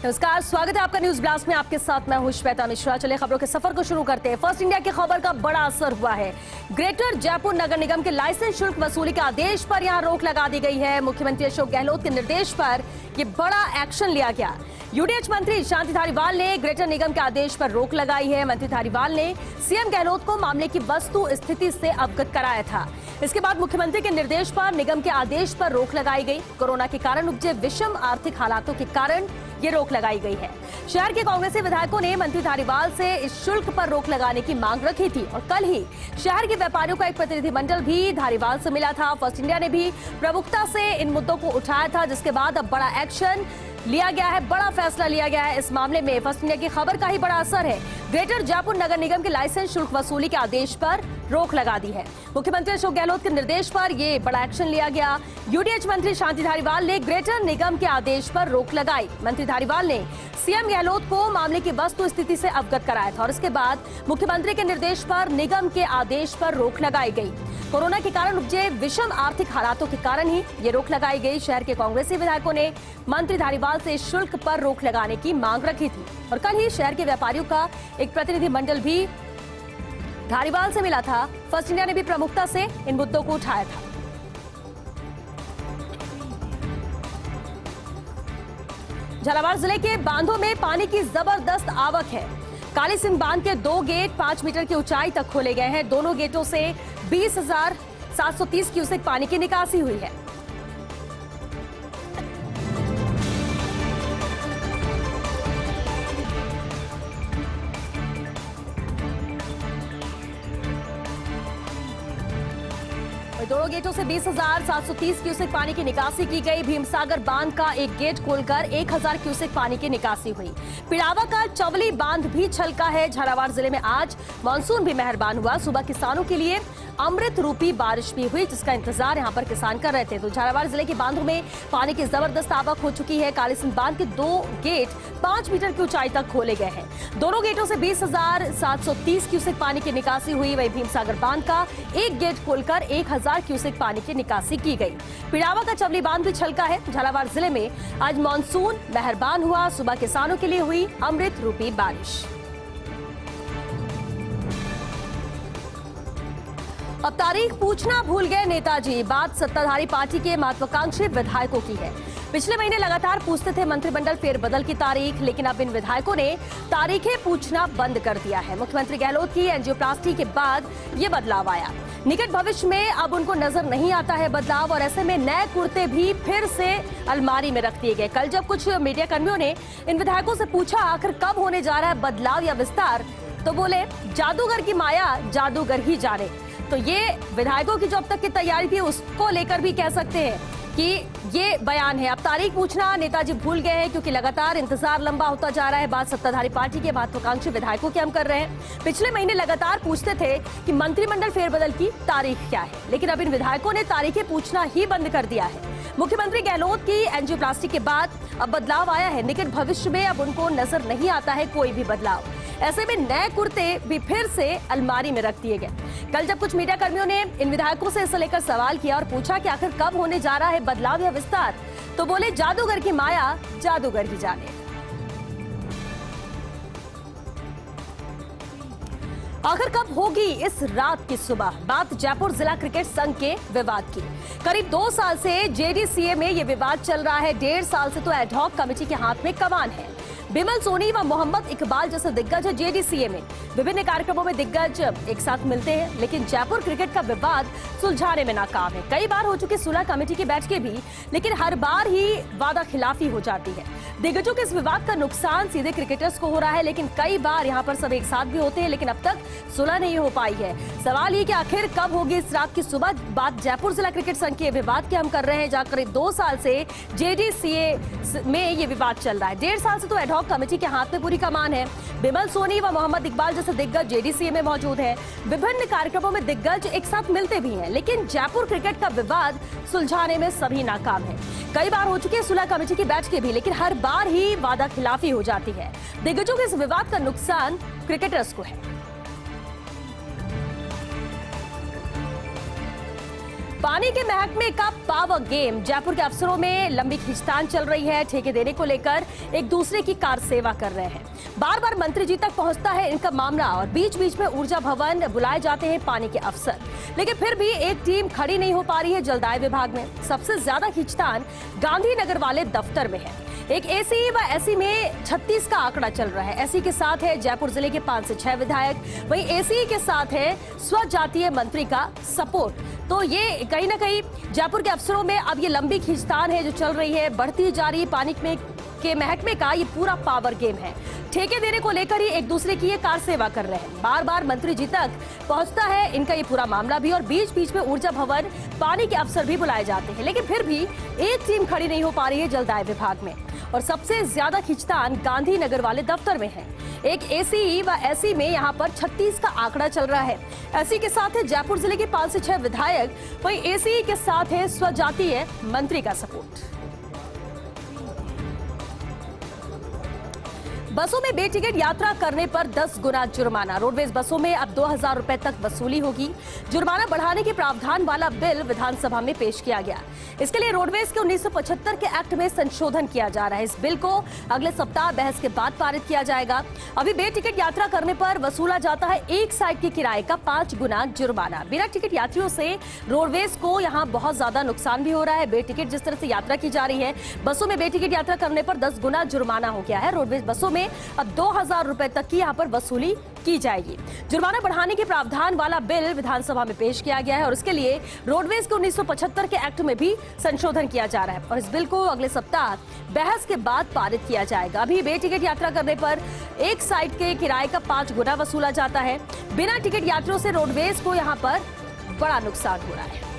नमस्कार, स्वागत है आपका न्यूज ब्लास्ट में। आपके साथ मैं हूं श्वेता मिश्रा। चलिए खबरों के सफर को शुरू करते हैं। फर्स्ट इंडिया की खबर का बड़ा असर हुआ है। ग्रेटर जयपुर नगर निगम के लाइसेंस शुल्क वसूली के आदेश पर यहां रोक लगा दी गई है। मुख्यमंत्री अशोक गहलोत के निर्देश पर यह बड़ा एक्शन लिया गया। यूडीएच मंत्री शांति धारीवाल ने ग्रेटर निगम के आदेश पर रोक लगाई है। मंत्री धारीवाल ने सीएम गहलोत को मामले की वस्तु स्थिति से अवगत कराया था। इसके बाद मुख्यमंत्री के निर्देश पर निगम के आदेश पर रोक लगाई गई। कोरोना के कारण उपजे विषम आर्थिक हालातों के कारण ये रोक लगाई गई है। शहर के कांग्रेसी विधायकों ने मंत्री धारीवाल से इस शुल्क पर रोक लगाने की मांग रखी थी और कल ही शहर के व्यापारियों का एक प्रतिनिधिमंडल भी धारीवाल से मिला था। फर्स्ट इंडिया ने भी प्रमुखता से इन मुद्दों को उठाया था, जिसके बाद अब बड़ा एक्शन लिया गया है, बड़ा फैसला लिया गया है। इस मामले में फर्स्ट इंडिया की खबर का ही बड़ा असर है। ग्रेटर जयपुर नगर निगम के लाइसेंस शुल्क वसूली के आदेश पर रोक लगा दी है। मुख्यमंत्री अशोक गहलोत के निर्देश पर यह बड़ा एक्शन लिया गया। यूडीएच मंत्री शांति धारीवाल ने ग्रेटर निगम के आदेश पर रोक लगाई। मंत्री धारीवाल ने सीएम गहलोत को मामले की वस्तु स्थिति से अवगत कराया था और इसके बाद मुख्यमंत्री के निर्देश पर निगम के आदेश पर रोक लगाई गई। कोरोना के कारण उपजे विषम आर्थिक हालातों के कारण ही ये रोक लगाई गई। शहर के कांग्रेसी विधायकों ने मंत्री धारीवाल से शुल्क पर रोक लगाने की मांग रखी थी और कल ही शहर के व्यापारियों का एक प्रतिनिधिमंडल भी धारीवाल से मिला था। फर्स्ट इंडिया ने भी प्रमुखता से इन मुद्दों को उठाया था। झालावाड़ जिले के बांधों में पानी की जबरदस्त आवक है। काली सिंह बांध के 2 गेट 5 मीटर की ऊंचाई तक खोले गए हैं। दोनों गेटों से 20,730 क्यूसेक पानी की निकासी हुई है। दोनों गेटों से 20,730 क्यूसेक पानी की निकासी की गई। भीमसागर बांध का एक गेट खोलकर 1,000 क्यूसेक पानी की निकासी हुई। पिड़ावा का चवली बांध भी छलका है। झालावाड़ जिले में आज मानसून भी मेहरबान हुआ। सुबह किसानों के लिए अमृत रूपी बारिश भी हुई, जिसका इंतजार यहां पर किसान कर रहे थे। तो झालावाड़ जिले के बांधों में पानी की जबरदस्त आवक हो चुकी है। काली सिंह बांध के 2 गेट 5 मीटर की ऊंचाई तक खोले गए हैं। दोनों गेटों से 20,730 क्यूसेक पानी की निकासी हुई। वहीं भीमसागर बांध का एक गेट खोलकर 1,000 क्यूसेक पानी की निकासी की गई। पिड़ावा का चवली बांध भी छलका है। झालावाड़ जिले में आज मानसून मेहरबान हुआ। सुबह किसानों के लिए हुई अमृत रूपी बारिश। अब तारीख पूछना भूल गए नेताजी। बात सत्ताधारी पार्टी के महत्वाकांक्षी विधायकों की है। पिछले महीने लगातार पूछते थे मंत्रिमंडल फेरबदल की तारीख, लेकिन अब इन विधायकों ने तारीखें पूछना बंद कर दिया है। मुख्यमंत्री गहलोत की एंजियोप्लास्टी के बाद ये बदलाव आया। निकट भविष्य में अब उनको नजर नहीं आता है बदलाव और ऐसे में नए कुर्ते भी फिर से अलमारी में रख दिए गए। कल जब कुछ मीडिया कर्मियों ने इन विधायकों से पूछा आखिर कब होने जा रहा है बदलाव या विस्तार, तो बोले जादूगर की माया जादूगर ही जाने। तो ये विधायकों की जो अब तक की तैयारी थी उसको लेकर भी कह सकते हैं कि ये बयान है। अब तारीख पूछना नेताजी भूल गए हैं क्योंकि लगातार इंतजार लंबा होता जा रहा है। बात सत्ताधारी पार्टी के महत्वाकांक्षी विधायकों की हम कर रहे हैं। पिछले महीने लगातार पूछते थे कि मंत्रिमंडल फेरबदल की तारीख क्या है, लेकिन अब इन विधायकों ने तारीखें पूछना ही बंद कर दिया है। मुख्यमंत्री गहलोत की एंजियोप्लास्टी के बाद अब बदलाव आया है। निकट भविष्य में अब उनको नजर नहीं आता है कोई भी बदलाव। ऐसे में नए कुर्ते भी फिर से अलमारी में रख दिए गए। कल जब कुछ मीडिया कर्मियों ने इन विधायकों से इसे लेकर सवाल किया और पूछा कि आखिर कब होने जा रहा है बदलाव या विस्तार, तो बोले जादूगर की माया जादूगर ही जाने। आखिर कब होगी इस रात की सुबह। बात जयपुर जिला क्रिकेट संघ के विवाद की। करीब 2 साल से जेडीसीए में ये विवाद चल रहा है। 1.5 साल से तो एडहॉक कमेटी के हाथ में कमान है। बिमल सोनी व मोहम्मद इकबाल जैसे दिग्गज है जेडीसीए में। विभिन्न कार्यक्रमों में दिग्गज एक साथ मिलते हैं, लेकिन जयपुर क्रिकेट का विवाद सुलझाने में नाकाम है। कई बार हो चुकी सुलह कमेटी की बैठकें भी, लेकिन हर बार ही वादा खिलाफी हो जाती है। दिग्गजों के इस विवाद का नुकसान सीधे क्रिकेटर्स को हो रहा है, लेकिन कई बार यहाँ पर सब एक साथ भी होते हैं, लेकिन अब तक सुलह नहीं हो पाई है। सवाल ये कि आखिर कब होगी इस रात की सुबह। बात जयपुर जिला क्रिकेट संघ के विवाद की हम कर रहे हैं, जहाँ करीब 2 साल से जेडीसीए में ये विवाद चल रहा है। 1.5 साल से तो एडहॉक कमेटी के हाथ में पूरी कमान है। बिमल सोनी व मोहम्मद इकबाल जैसे दिग्गज जेडीसीए में मौजूद हैं। विभिन्न कार्यक्रमों में दिग्गज एक साथ मिलते भी हैं, लेकिन जयपुर क्रिकेट का विवाद सुलझाने में सभी नाकाम है। कई बार हो चुकी है सुलह कमेटी की बैठकें भी, लेकिन हर बार ही वादा खिलाफी हो जाती है। दिग्गजों के इस विवाद का नुकसान क्रिकेटर्स को है। पानी के महकमे का पावर गेम। जयपुर के अफसरों में लंबी खींचतान चल रही है। ठेके देने को लेकर एक दूसरे की कार सेवा कर रहे हैं। बार बार मंत्री जी तक पहुंचता है इनका मामला और बीच बीच में ऊर्जा भवन बुलाए जाते हैं पानी के अफसर, लेकिन फिर भी एक टीम खड़ी नहीं हो पा रही है जलदाय विभाग में। सबसे ज्यादा खींचतान गांधीनगर वाले दफ्तर में है। एक एसी व एसी में 36 का आंकड़ा चल रहा है। एसी के साथ है जयपुर जिले के 5 से 6 विधायक, वहीं एसी के साथ है स्वजातीय मंत्री का सपोर्ट। तो ये कहीं ना कहीं जयपुर के अफसरों में अब ये लंबी खींचतान है जो चल रही है, बढ़ती जा रही पानी में के महकमे का ये पूरा पावर गेम है। ठेके देने को लेकर ही एक दूसरे की ये कार सेवा कर रहे हैं। बार बार मंत्री जी तक पहुंचता है इनका ये पूरा मामला भी और बीच बीच में ऊर्जा भवन पानी के अफसर भी बुलाए जाते हैं, लेकिन फिर भी एक टीम खड़ी नहीं हो पा रही है जलदाय विभाग में। और सबसे ज्यादा खींचतान गांधीनगर वाले दफ्तर में है। एक एसी व एसी में यहाँ पर 36 का आंकड़ा चल रहा है। एसी के साथ है जयपुर जिले के 5 से 6 विधायक, वहीं एसी के साथ है स्वजातीय मंत्री का सपोर्ट। बसों में बेटिकट यात्रा करने पर 10 गुना जुर्माना। रोडवेज बसों में अब 2000 रुपए तक वसूली होगी। जुर्माना बढ़ाने के प्रावधान वाला बिल विधानसभा में पेश किया गया। इसके लिए रोडवेज के 1975 के एक्ट में संशोधन किया जा रहा है। इस बिल को अगले सप्ताह बहस के बाद पारित किया जाएगा। अभी बेटिकट यात्रा करने पर वसूला जाता है एक साइड के किराए का 5 गुना जुर्माना। बिना टिकट यात्रियों से रोडवेज को यहाँ बहुत ज्यादा नुकसान भी हो रहा है। बेटिकट जिस तरह से यात्रा की जा रही है, बसों में बेटिकट यात्रा करने पर 10 गुना जुर्माना हो गया है। रोडवेज बसों में अब 2000 रुपए तक की यहाँ पर वसूली की जाएगी। जुर्माना बढ़ाने के प्रावधान वाला बिल विधानसभा में पेश किया गया है और इसके लिए रोडवेज के 1975 के एक्ट में भी संशोधन किया जा रहा है और इस बिल को अगले सप्ताह बहस के बाद पारित किया जाएगा। अभी बेटिकट यात्रा करने पर एक साइड के किराए का 5 गुना वसूला जाता है। बिना टिकट यात्रियों से रोडवेज को यहाँ पर बड़ा नुकसान हो रहा है।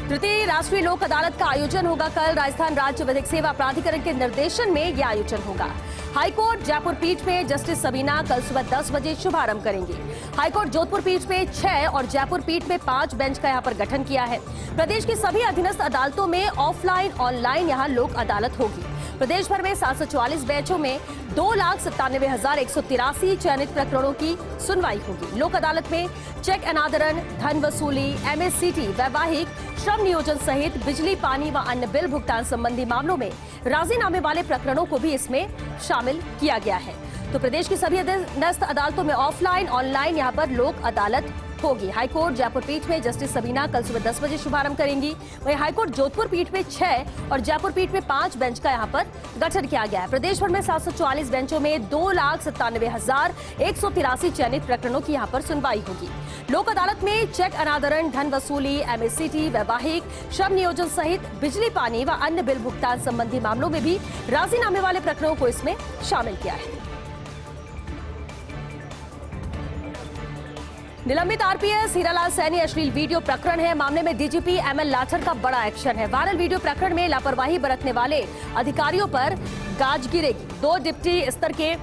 तृतीय राष्ट्रीय लोक अदालत का आयोजन होगा कल। राजस्थान राज्य विधिक सेवा प्राधिकरण के निर्देशन में यह आयोजन होगा। हाईकोर्ट जयपुर पीठ में जस्टिस सबीना कल सुबह 10 बजे शुभारंभ करेंगी। हाईकोर्ट जोधपुर पीठ में 6 और जयपुर पीठ में 5 बेंच का यहाँ पर गठन किया है। प्रदेश की सभी अधीनस्थ अदालतों में ऑफलाइन ऑनलाइन यहाँ लोक अदालत होगी। प्रदेश भर में 744 बेंचों में 2,97,183 चयनित प्रकरणों की सुनवाई होगी। लोक अदालत में चेक अनादरण, धन वसूली, एमएससीटी, वैवाहिक, श्रम नियोजन सहित बिजली, पानी व अन्य बिल भुगतान संबंधी मामलों में राजीनामे वाले प्रकरणों को भी इसमें शामिल किया गया है। तो प्रदेश की सभी अधीनस्थ अदालतों में ऑफलाइन ऑनलाइन यहाँ पर लोक अदालत होगी। हाईकोर्ट जयपुर पीठ में जस्टिस सबीना कल सुबह 10 बजे शुभारंभ करेंगी। वहीं हाईकोर्ट जोधपुर पीठ में 6 और जयपुर पीठ में 5 बेंच का यहाँ पर गठन किया गया है। प्रदेश भर में 744 बेंचों में 2,97,183 चयनित प्रकरणों की यहाँ पर सुनवाई होगी। लोक अदालत में चेक अनादरण, धन वसूली, एमएससीटी, वैवाहिक, श्रम नियोजन सहित बिजली, पानी व अन्य बिल भुगतान संबंधी मामलों में भी राजीनामे वाले प्रकरणों को इसमें शामिल किया है। निलंबित आरपीएस हीरालाल सैनी अश्लील वीडियो प्रकरण है। मामले में डीजीपी एमएल लाठर का बड़ा एक्शन है। वायरल वीडियो प्रकरण में लापरवाही बरतने वाले अधिकारियों पर गाज गिरेगी। 2 डिप्टी स्तर के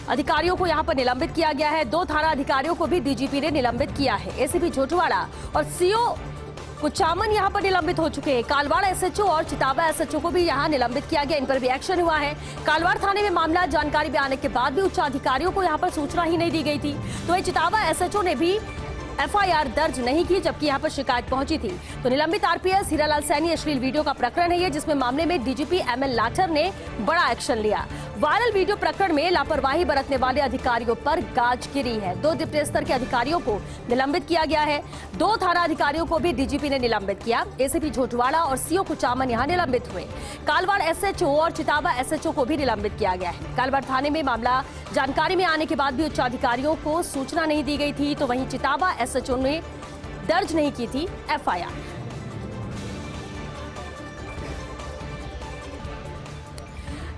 अधिकारियों को यहां पर निलंबित किया गया है। 2 थाना अधिकारियों को भी डीजीपी ने निलंबित किया है। एसीपी झोटवाड़ा और सीओ कुचामन यहां पर निलंबित हो चुके हैं। कालवाड़ एसएचओ और चिताबा एसएचओ को भी यहां निलंबित किया गया। इन पर भी एक्शन हुआ है। कालवाड़ थाने में मामला जानकारी में आने के बाद भी उच्च अधिकारियों को यहां पर सूचना ही नहीं दी गई थी, तो चिताबा एसएचओ ने भी एफआईआर दर्ज नहीं की, जबकि यहां पर शिकायत पहुंची थी। तो निलंबित आरपीएस हीरालाल सैनी अश्लील वीडियो का प्रकरण है ये, जिसमें मामले में डीजीपी एमएल लाठर ने बड़ा एक्शन लिया। वायरल वीडियो प्रकरण में लापरवाही बरतने वाले अधिकारियों पर गाज गिरी है। 2 डिप्टी स्तर के अधिकारियों को निलंबित किया गया है। 2 थाना अधिकारियों को भी डीजीपी ने निलंबित किया। एसीपी झोटवाड़ा और सीओ कुचामन यहां निलंबित हुए। कालवाड़ एसएचओ और चिताबा एसएचओ को भी निलंबित किया गया है। कालवाड़ थाने में मामला जानकारी में आने के बाद भी उच्च अधिकारियों को सूचना नहीं दी गई थी, तो वहीं चिताबा एसएचओ ने दर्ज नहीं की थी FIR.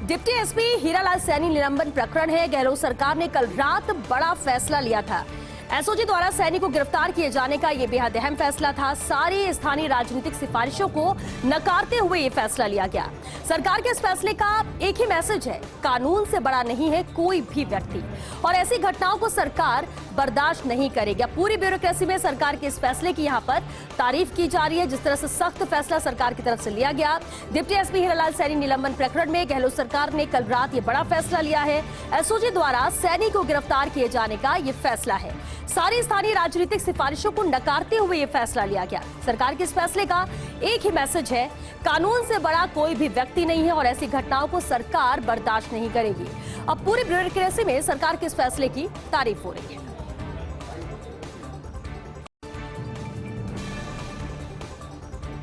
Deputy SP Hiralal Saini निलंबन प्रकरण है। गहलोत सरकार ने कल रात बड़ा फैसला लिया था। एसओजी द्वारा सैनी को गिरफ्तार किए जाने का यह बेहद अहम फैसला था। सारी स्थानीय राजनीतिक सिफारिशों को नकारते हुए ये फैसला लिया गया। सरकार के इस फैसले का एक ही मैसेज है, कानून से बड़ा नहीं है कोई भी व्यक्ति, और ऐसी घटनाओं को सरकार बर्दाश्त नहीं करेगी। पूरी ब्यूरोक्रेसी में सरकार के इस फैसले की यहाँ पर तारीफ की जा रही है, जिस तरह से सख्त फैसला सरकार की तरफ से लिया गया। डिप्टी एसपी हीरालाल सैनी निलंबन प्रकरण में गहलोत सरकार ने कल रात ये बड़ा फैसला लिया है। एसओजी द्वारा सैनी को गिरफ्तार किए जाने का ये फैसला है। सारी स्थानीय राजनीतिक सिफारिशों को नकारते हुए ये फैसला लिया गया। सरकार के इस फैसले का एक ही मैसेज है, कानून से बड़ा कोई भी व्यक्ति नहीं है और ऐसी घटनाओं को सरकार बर्दाश्त नहीं करेगी। अब पूरी ब्यूरोक्रेसी में सरकार के इस फैसले की तारीफ हो रही है।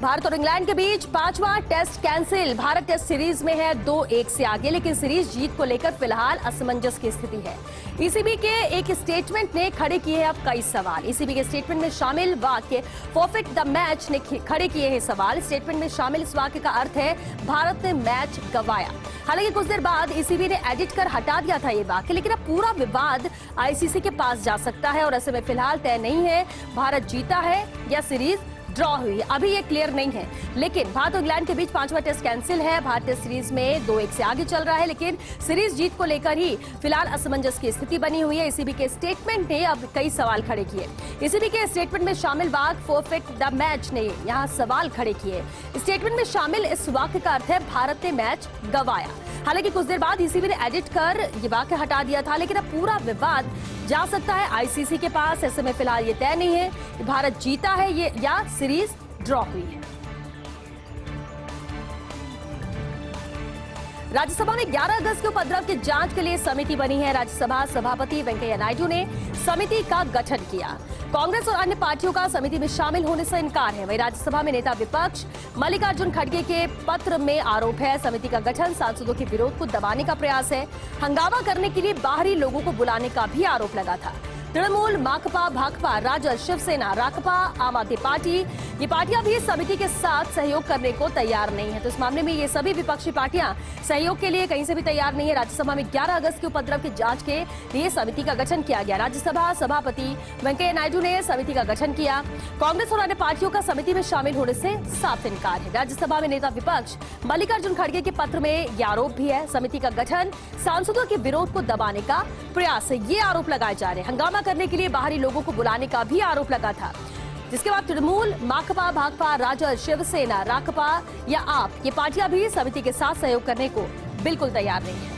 भारत और इंग्लैंड के बीच 5वां test cancel. Bharat test series में है 2-1 से आगे, लेकिन सीरीज जीत को लेकर फिलहाल असमंजस की स्थिति है। ईसीबी के एक स्टेटमेंट ने खड़े किए हैं अब कई सवाल। ईसीबी के स्टेटमेंट में शामिल वाक्य फॉरफिट द मैच ने खड़े किए हैं सवाल। स्टेटमेंट में शामिल इस वाक्य का अर्थ है भारत ने मैच गंवाया। हालांकि कुछ देर बाद ईसीबी ने एडिट कर हटा दिया था ये वाक्य, लेकिन अब पूरा विवाद आईसीसी के पास जा सकता है और ऐसे में फिलहाल तय नहीं है भारत जीता है या सीरीज ड्रॉ हुई है, अभी ये क्लियर नहीं है। लेकिन भारत और इंग्लैंड के बीच 5वां टेस्ट कैंसिल है। भारत टेस्ट सीरीज में 2-1 से आगे चल रहा है, लेकिन सीरीज जीत को लेकर ही फिलहाल असमंजस की स्थिति बनी हुई है। ईसीबी के स्टेटमेंट ने अब कई सवाल खड़े किए। ईसीबी के स्टेटमेंट में शामिल वाक्य फॉरफिट द मैच ने यहाँ सवाल खड़े किए। स्टेटमेंट में शामिल इस वाक्य का अर्थ है भारत ने मैच गंवाया। हालांकि कुछ देर बाद ईसीबी ने एडिट कर ये वाक्य हटा दिया था, लेकिन अब पूरा विवाद जा सकता है आईसीसी के पास। ऐसे में फिलहाल ये तय नहीं है कि भारत जीता है ये या सीरीज ड्रॉ हुई है। राज्यसभा में 11 अगस्त के उपद्रव की जांच के लिए समिति बनी है। राज्यसभा सभापति वेंकैया नायडू ने समिति का गठन किया। कांग्रेस और अन्य पार्टियों का समिति में शामिल होने से इनकार है। वहीं राज्यसभा में नेता विपक्ष मल्लिकार्जुन खड़गे के पत्र में आरोप है समिति का गठन सांसदों के विरोध को दबाने का प्रयास है। हंगामा करने के लिए बाहरी लोगों को बुलाने का भी आरोप लगा था। तृणमूल, माकपा, भाकपा, राजद, शिवसेना, राकपा, आम आदमी पार्टी, ये पार्टियां भी समिति के साथ सहयोग करने को तैयार नहीं है। तो इस मामले में ये सभी विपक्षी पार्टियां सहयोग के लिए कहीं से भी तैयार नहीं है। राज्यसभा में 11 अगस्त के उपद्रव की जांच के लिए समिति का गठन किया गया। राज्यसभा सभापति वेंकैया नायडू ने समिति का गठन किया। कांग्रेस और अन्य पार्टियों का समिति में शामिल होने से साफ इनकार है। राज्यसभा में नेता विपक्ष मल्लिकार्जुन खड़गे के पत्र में यह आरोप भी है समिति का गठन सांसदों के विरोध को दबाने का प्रयास है, ये आरोप लगाए जा रहे हैं। हंगामा करने के लिए बाहरी लोगों को बुलाने का भी आरोप लगा था। जिसके बाद तृणमूल, माकपा, भाकपा, राजद, शिवसेना, राकपा या आप, ये पार्टियां भी समिति के साथ सहयोग करने को बिल्कुल तैयार नहीं है।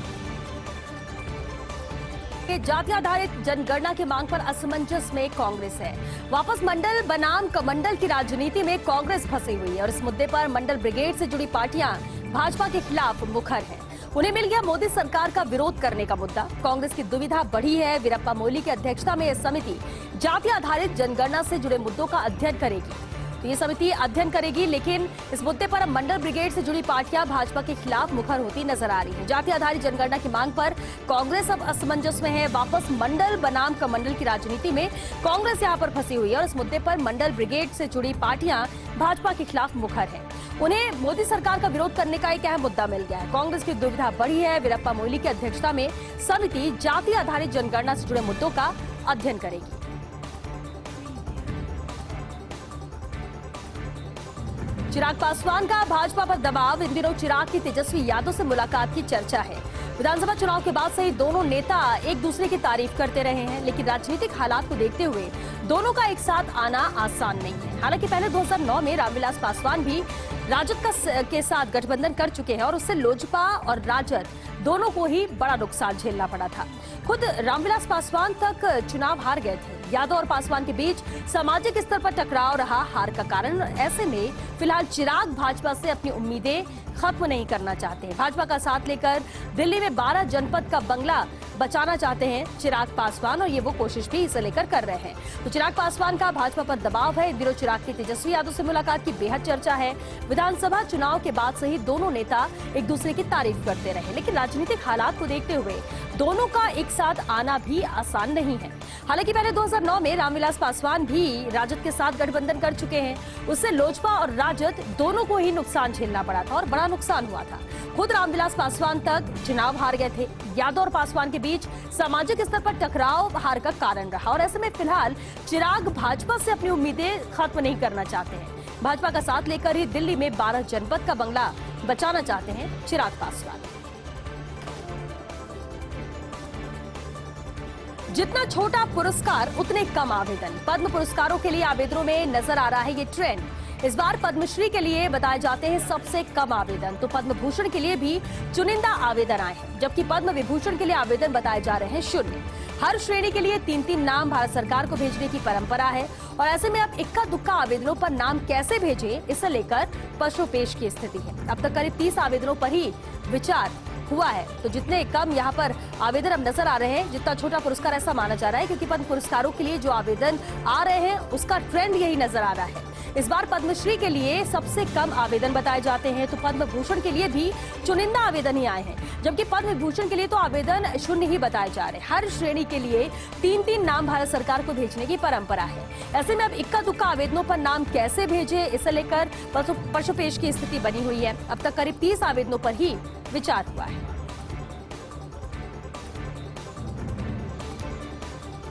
जाति आधारित जनगणना की मांग पर असमंजस में कांग्रेस है। वापस मंडल बनाम कमंडल की राजनीति में कांग्रेस फंसी हुई है और इस मुद्दे पर मंडल ब्रिगेड से जुड़ी पार्टियां भाजपा के खिलाफ मुखर हैं। उन्हें मिल गया मोदी सरकार का विरोध करने का मुद्दा। कांग्रेस की दुविधा बढ़ी है। वीरप्पा मोइली की अध्यक्षता में यह समिति जाति आधारित जनगणना से जुड़े मुद्दों का अध्ययन करेगी। तो ये समिति अध्ययन करेगी, लेकिन इस मुद्दे पर अब मंडल ब्रिगेड से जुड़ी पार्टियां भाजपा के खिलाफ मुखर होती नजर आ रही है। जाति आधारित जनगणना की मांग पर कांग्रेस अब असमंजस में है। वापस मंडल बनाम कमंडल की राजनीति में कांग्रेस यहां पर फंसी हुई है और इस मुद्दे पर मंडल ब्रिगेड से जुड़ी पार्टियां भाजपा के खिलाफ मुखर है। उन्हें मोदी सरकार का विरोध करने का एक अहम मुद्दा मिल गया है। कांग्रेस की दुविधा बढ़ी है। वीरप्पा मोइली की अध्यक्षता में समिति जाति आधारित जनगणना से जुड़े मुद्दों का अध्ययन करेगी। चिराग पासवान का भाजपा पर दबाव। इन दिनों चिराग की तेजस्वी यादव से मुलाकात की चर्चा है। विधानसभा चुनाव के बाद से ही दोनों नेता एक दूसरे की तारीफ करते रहे हैं, लेकिन राजनीतिक हालात को देखते हुए दोनों का एक साथ आना आसान नहीं है। हालांकि पहले 2009 में रामविलास पासवान भी राजद के साथ गठबंधन कर चुके हैं और उससे लोजपा और राजद दोनों को ही बड़ा नुकसान झेलना पड़ा था। खुद रामविलास पासवान तक चुनाव हार गए थे। यादव और पासवान के बीच सामाजिक स्तर पर टकराव रहा हार का कारण। ऐसे में फिलहाल चिराग भाजपा से अपनी उम्मीदें खत्म नहीं करना चाहते हैं। भाजपा का साथ लेकर दिल्ली में 12 जनपद का बंगला बचाना चाहते हैं चिराग पासवान और ये वो कोशिश भी इसे लेकर कर रहे हैं। तो चिराग पासवान का भाजपा पर दबाव है। इन दिनों चिराग की तेजस्वी यादव से मुलाकात की बेहद चर्चा है। विधानसभा चुनाव के बाद से ही दोनों नेता एक दूसरे की तारीफ करते रहे, लेकिन राजनीतिक हालात को देखते हुए दोनों का एक साथ आना भी आसान नहीं है। हालांकि पहले 2009 में रामविलास पासवान भी राजद के साथ गठबंधन कर चुके हैं। उससे लोजपा और राजद दोनों को ही नुकसान झेलना पड़ा था और बड़ा नुकसान हुआ था। खुद रामविलास पासवान तक चुनाव हार गए थे। यादव और पासवान के बीच सामाजिक स्तर पर टकराव हार का कारण रहा और ऐसे में फिलहाल चिराग भाजपा से अपनी उम्मीदें खत्म नहीं करना चाहते हैं। भाजपा का साथ लेकर ही दिल्ली में 12 जनपद का बंगला बचाना चाहते हैं चिराग पासवान। जितना छोटा पुरस्कार उतने कम आवेदन। पद्म पुरस्कारों के लिए आवेदनों में नजर आ रहा है ये ट्रेंड। इस बार पद्मश्री के लिए बताए जाते हैं सबसे कम आवेदन, तो पद्म भूषण के लिए भी चुनिंदा आवेदन आए हैं, जबकि पद्म विभूषण के लिए आवेदन बताए जा रहे हैं 0। हर श्रेणी के लिए 3-3 नाम भारत सरकार को भेजने की परंपरा है और ऐसे में अब इक्का दुक्का आवेदनों पर नाम कैसे भेजें, इसे लेकर पशुपेश की स्थिति है। अब तक करीब 30 आवेदनों पर ही विचार हुआ है, तो जितने कम यहाँ पर आवेदन अब नजर आ रहे हैं, जितना छोटा पुरस्कार ऐसा माना जा रहा है, क्योंकि पद्म पुरस्कारों के लिए जो आवेदन आ रहे हैं उसका ट्रेंड यही नजर आ रहा है। इस बार पद्मश्री के लिए सबसे कम आवेदन बताए जाते हैं, तो पद्म भूषण के लिए भी चुनिंदा आवेदन ही आए हैं, जबकि पद्म विभूषण के लिए तो आवेदन शून्य ही बताए जा रहे हैं। हर श्रेणी के लिए 3-3 नाम भारत सरकार को भेजने की परंपरा है। ऐसे में अब इक्का दुक्का आवेदनों पर नाम कैसे भेजे, इसे लेकर पशुपेश की स्थिति बनी हुई है। अब तक करीब 30 आवेदनों पर ही विचार हुआ है।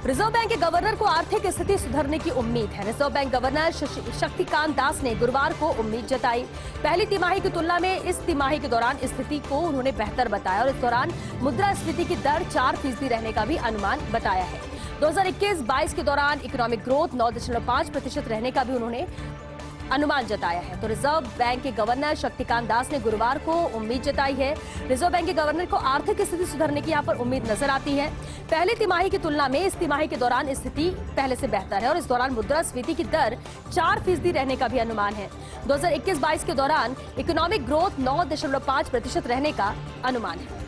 रिजर्व बैंक के गवर्नर को आर्थिक स्थिति सुधरने की उम्मीद है। Reserve bank governor Shaktikanta Das ने गुरुवार को उम्मीद जताई। पहली तिमाही की तुलना में इस तिमाही के दौरान स्थिति को उन्होंने बेहतर बताया और इस दौरान मुद्रास्फीति की दर 4% रहने का भी अनुमान बताया है। 2021-22 के दौरान इकोनॉमिक ग्रोथ 9.5% रहने का भी उन्होंने अनुमान जताया है। तो रिजर्व बैंक के गवर्नर शक्तिकांत दास ने गुरुवार को उम्मीद जताई है। रिजर्व बैंक के गवर्नर को आर्थिक स्थिति सुधरने की यहाँ पर उम्मीद नजर आती है। पहली तिमाही की तुलना में इस तिमाही के दौरान स्थिति पहले से बेहतर है और इस दौरान मुद्रास्फीति की दर 4% रहने का भी अनुमान है। 2021-22 के दौरान इकोनॉमिक ग्रोथ 9.5% रहने का अनुमान है।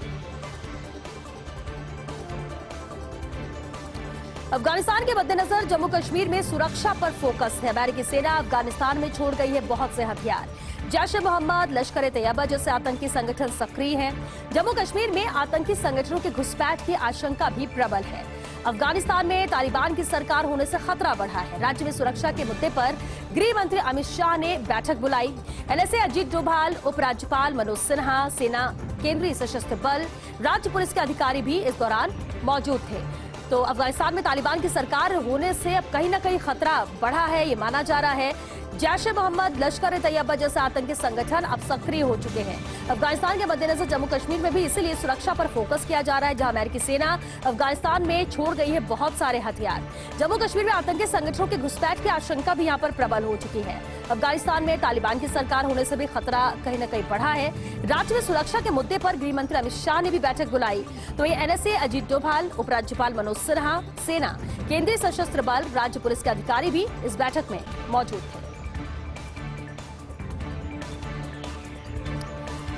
अफगानिस्तान के मद्देनजर जम्मू कश्मीर में सुरक्षा पर फोकस है। अमेरिकी सेना अफगानिस्तान में छोड़ गई है बहुत से हथियार। जैश-ए-मोहम्मद, लश्कर-ए-तैयबा जैसे आतंकी संगठन सक्रिय हैं। जम्मू कश्मीर में आतंकी संगठनों के घुसपैठ की आशंका भी प्रबल है। अफगानिस्तान में तालिबान की सरकार होने से खतरा बढ़ा है। राज्य में सुरक्षा के मुद्दे पर गृह मंत्री अमित शाह ने बैठक बुलाई। एनएसए अजीत डोभाल, उपराज्यपाल मनोज सिन्हा, सेना, केंद्रीय सशस्त्र बल, राज्य पुलिस के अधिकारी भी इस दौरान मौजूद थे। तो अफगानिस्तान में तालिबान की सरकार होने से अब कहीं ना कहीं खतरा बढ़ा है, ये माना जा रहा है। जैश-ए-मोहम्मद, लश्कर-ए-तैयबा जैसे आतंकी संगठन अब सक्रिय हो चुके हैं। अफगानिस्तान के मद्देनजर जम्मू कश्मीर में भी इसीलिए सुरक्षा पर फोकस किया जा रहा है, जहां अमेरिकी सेना अफगानिस्तान में छोड़ गई है बहुत सारे हथियार। जम्मू कश्मीर में आतंकी संगठनों के घुसपैठ की आशंका भी यहाँ पर प्रबल हो चुकी है। अफगानिस्तान में तालिबान की सरकार होने से भी खतरा कहीं न कहीं बढ़ा है। राज्य में सुरक्षा के मुद्दे पर गृह मंत्री अमित शाह ने भी बैठक बुलाई। तो ये एनएसए अजीत डोभाल, उपराज्यपाल मनोज सिन्हा, सेना, केंद्रीय सशस्त्र बल, राज्य पुलिस के अधिकारी भी इस बैठक में मौजूद थे।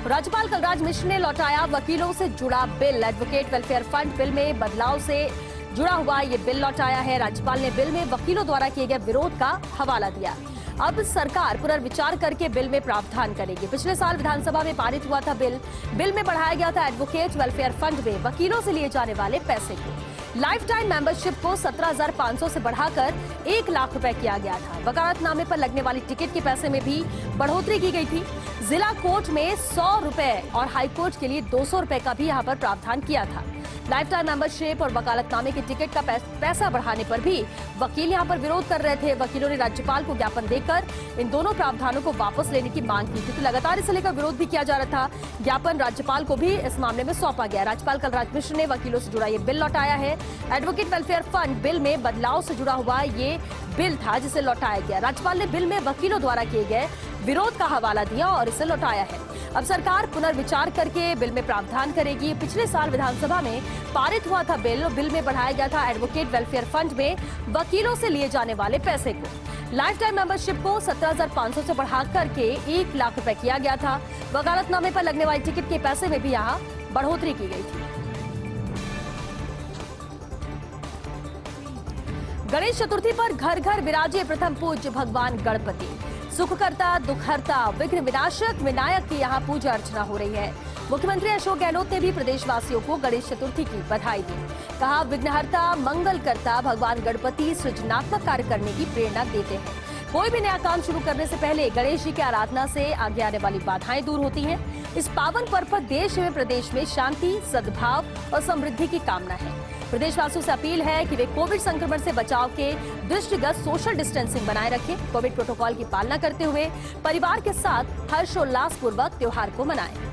राज्यपाल कलराज मिश्र ने लौटाया वकीलों से जुड़ा bill. Advocate welfare fund bill में बदलाव से जुड़ा हुआ ये बिल लौटाया है। राज्यपाल ने बिल में वकीलों द्वारा किए गए विरोध का हवाला दिया। अब सरकार पुनर्विचार करके बिल में प्रावधान करेगी। पिछले साल विधानसभा में पारित हुआ था बिल में बढ़ाया गया था एडवोकेट वेलफेयर फंड में वकीलों से लिए जाने वाले पैसे को। लाइफ टाइम मेंबरशिप को 17,500 से बढ़ाकर 1 लाख रुपए किया गया था। वकालतनामे पर लगने वाली टिकट के पैसे में भी बढ़ोतरी की गई थी। जिला कोर्ट में 100 रुपए और हाई कोर्ट के लिए 200 रुपए का भी यहाँ पर प्रावधान किया था। लाइफ टाइम मेंबरशिप और वकालतनामे के टिकट का पैसा बढ़ाने पर भी वकील यहाँ पर विरोध कर रहे थे। वकीलों ने राज्यपाल को ज्ञापन देकर इन दोनों प्रावधानों को वापस लेने की मांग की थी। तो लगातार इसे लेकर विरोध भी किया जा रहा था। ज्ञापन राज्यपाल को भी इस मामले में सौंपा गया। राज्यपाल कलराज मिश्र ने वकीलों से जुड़ा ये बिल लौटाया है। एडवोकेट वेलफेयर फंड बिल में बदलाव से जुड़ा हुआ ये बिल था जिसे लौटाया गया। राज्यपाल ने बिल में वकीलों द्वारा किए गए विरोध का हवाला दिया और इसे लौटाया है। अब सरकार पुनर्विचार करके बिल में प्रावधान करेगी। पिछले साल विधानसभा में पारित हुआ था बिल में बढ़ाया गया था एडवोकेट वेलफेयर फंड में वकीलों से लिए जाने वाले पैसे को। लाइफ टाइम मेंबरशिप को 17,500 से बढ़ाकर के 1 लाख रुपए किया गया था। वकालतनामे पर लगने वाली टिकट के पैसे में भी यहाँ बढ़ोतरी की गई थी। गणेश चतुर्थी पर घर घर विराजे प्रथम पूज्य भगवान गणपति। सुखकर्ता, दुखहर्ता, विघ्न विनाशक विनायक की यहाँ पूजा अर्चना हो रही है। मुख्यमंत्री अशोक गहलोत ने भी प्रदेशवासियों को गणेश चतुर्थी की बधाई दी। कहा, विघ्नहर्ता, मंगलकर्ता भगवान गणपति सृजनात्मक कार्य करने की प्रेरणा देते हैं। कोई भी नया काम शुरू करने से पहले गणेश जी की आराधना से आगे आने वाली बाधाएं दूर होती हैं। इस पावन पर्व पर देश एवं प्रदेश में शांति, सद्भाव और समृद्धि की कामना है। प्रदेशवासियों से अपील है कि वे कोविड संक्रमण से बचाव के दृष्टिगत सोशल डिस्टेंसिंग बनाए रखें। कोविड प्रोटोकॉल की पालना करते हुए परिवार के साथ हर्षोल्लास पूर्वक त्योहार को मनाएं।